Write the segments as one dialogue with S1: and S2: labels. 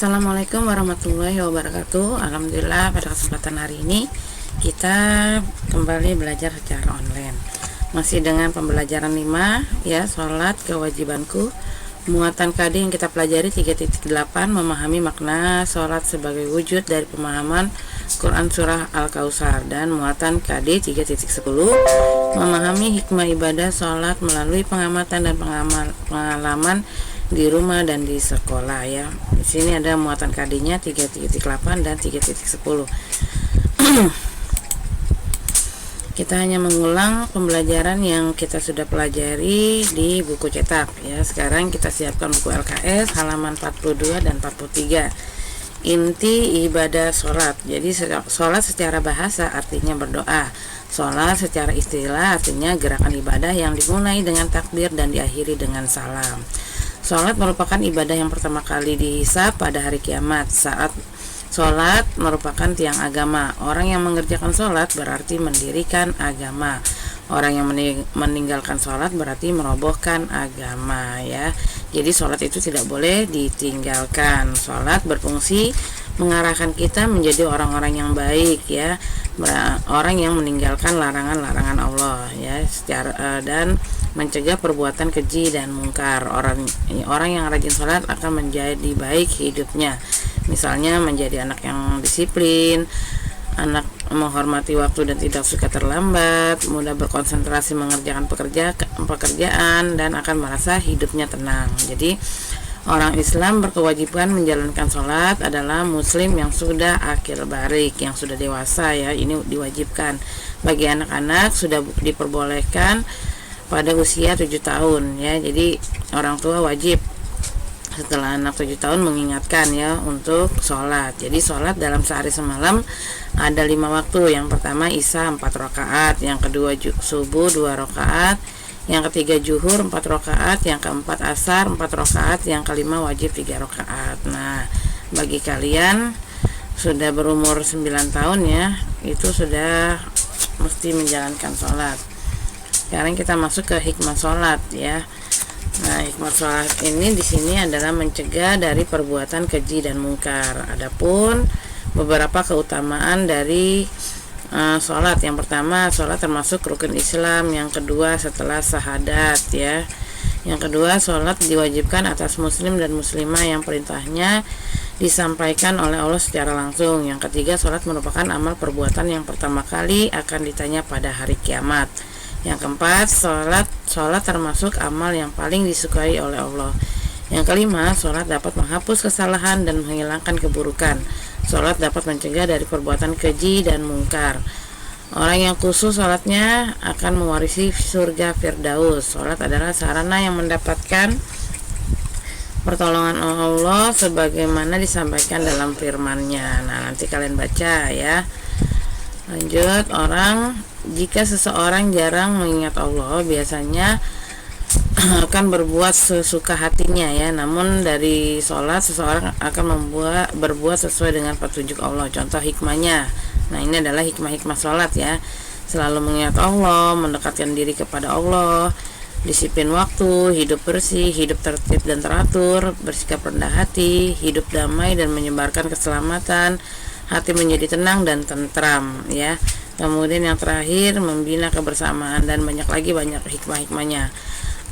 S1: Assalamualaikum warahmatullahi wabarakatuh. Alhamdulillah pada kesempatan hari ini kita kembali belajar secara online. Masih dengan pembelajaran 5 ya, sholat kewajibanku. Muatan KD yang kita pelajari 3.8, memahami makna sholat sebagai wujud dari pemahaman Quran Surah Al-Kautsar. Dan muatan KD 3.10, memahami hikmah ibadah sholat melalui pengamatan dan pengalaman di rumah dan di sekolah ya. Di sini ada muatan KD-nya 3.8 dan 3.10. Kita hanya mengulang pembelajaran yang kita sudah pelajari di buku cetak ya. Sekarang kita siapkan buku LKS halaman 42 dan 43. Inti ibadah sholat. Jadi sholat secara bahasa artinya berdoa. Sholat secara istilah artinya gerakan ibadah yang dimulai dengan takbir dan diakhiri dengan salam. Sholat merupakan ibadah yang pertama kali dihisab pada hari kiamat. Saat sholat merupakan tiang agama. Orang yang mengerjakan sholat berarti mendirikan agama. Orang yang meninggalkan sholat berarti merobohkan agama ya. Jadi sholat itu tidak boleh ditinggalkan. Sholat berfungsi mengarahkan kita menjadi orang-orang yang baik ya, orang yang meninggalkan larangan-larangan Allah ya, dan mencegah perbuatan keji dan mungkar. Orang yang rajin sholat akan menjadi baik hidupnya. Misalnya menjadi anak yang disiplin, anak menghormati waktu dan tidak suka terlambat, mudah berkonsentrasi mengerjakan pekerjaan dan akan merasa hidupnya tenang. Jadi orang Islam berkewajiban menjalankan sholat adalah muslim yang sudah akil balik, yang sudah dewasa ya. Ini diwajibkan. Bagi anak-anak sudah diperbolehkan pada usia 7 tahun ya. Jadi orang tua wajib setelah anak 7 tahun mengingatkan ya untuk sholat. Jadi sholat dalam sehari semalam ada 5 waktu. Yang pertama Isya 4 rakaat, yang kedua subuh 2 rakaat, yang ketiga zuhur 4 rakaat, yang keempat asar 4 rakaat, yang kelima wajib 3 rakaat. Nah, bagi kalian sudah berumur 9 tahun ya, itu sudah mesti menjalankan sholat. Sekarang kita masuk ke hikmah sholat ya. Nah, hikmah sholat ini di sini adalah mencegah dari perbuatan keji dan mungkar. Adapun beberapa keutamaan dari sholat. Yang pertama, sholat termasuk rukun Islam. Yang kedua, setelah syahadat ya. Yang kedua, sholat diwajibkan atas muslim dan muslimah yang perintahnya disampaikan oleh Allah secara langsung. Yang ketiga, sholat merupakan amal perbuatan yang pertama kali akan ditanya pada hari kiamat. Yang keempat, sholat termasuk amal yang paling disukai oleh Allah. Yang kelima, sholat dapat menghapus kesalahan dan menghilangkan keburukan. Sholat dapat mencegah dari perbuatan keji dan mungkar. Orang yang khusus sholatnya akan mewarisi surga Firdaus. Sholat adalah sarana yang mendapatkan pertolongan Allah sebagaimana disampaikan dalam firman-Nya. Nah, nanti kalian baca ya. Lanjut, jika seseorang jarang mengingat Allah, biasanya akan berbuat sesuka hatinya ya. Namun dari sholat seseorang akan berbuat sesuai dengan petunjuk Allah. Contoh hikmahnya, nah ini adalah hikmah-hikmah sholat ya. Selalu mengingat Allah, mendekatkan diri kepada Allah, disiplin waktu, hidup bersih, hidup tertib dan teratur, bersikap rendah hati, hidup damai dan menyebarkan keselamatan, hati menjadi tenang dan tentram ya. Kemudian yang terakhir, membina kebersamaan, dan banyak hikmah-hikmahnya.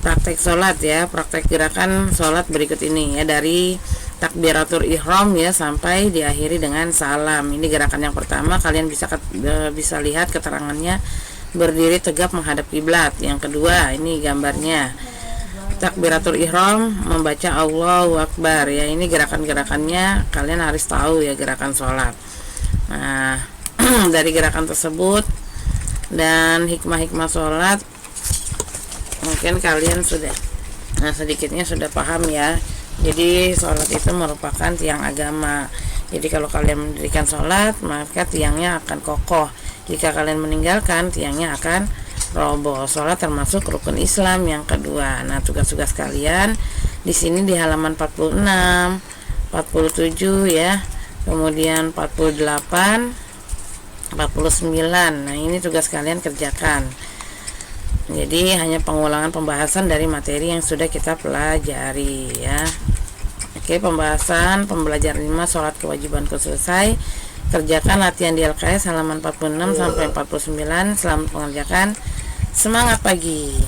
S1: Praktek sholat ya, praktek gerakan sholat berikut ini ya, dari takbiratul ihram ya sampai diakhiri dengan salam. Ini gerakan yang pertama, kalian bisa lihat keterangannya, berdiri tegap menghadap kiblat. Yang kedua, ini gambarnya takbiratul ihram, membaca Allahu Akbar ya. Ini gerakan-gerakannya kalian harus tahu ya, gerakan sholat. Nah, dari gerakan tersebut dan hikmah-hikmah sholat mungkin kalian sudah sedikitnya sudah paham ya. Jadi sholat itu merupakan tiang agama. Jadi kalau kalian mendirikan sholat, maka tiangnya akan kokoh. Jika kalian meninggalkan, tiangnya akan roboh. Sholat termasuk rukun Islam yang kedua. Nah, tugas-tugas kalian di sini di halaman 46, 47 ya, kemudian 48, 49. Nah, ini tugas kalian kerjakan. Jadi hanya pengulangan pembahasan dari materi yang sudah kita pelajari ya. Oke, pembahasan pembelajaran 5 sholat kewajibanku selesai. Kerjakan latihan di LKS halaman 46 sampai 49. Selamat mengerjakan. Semangat pagi.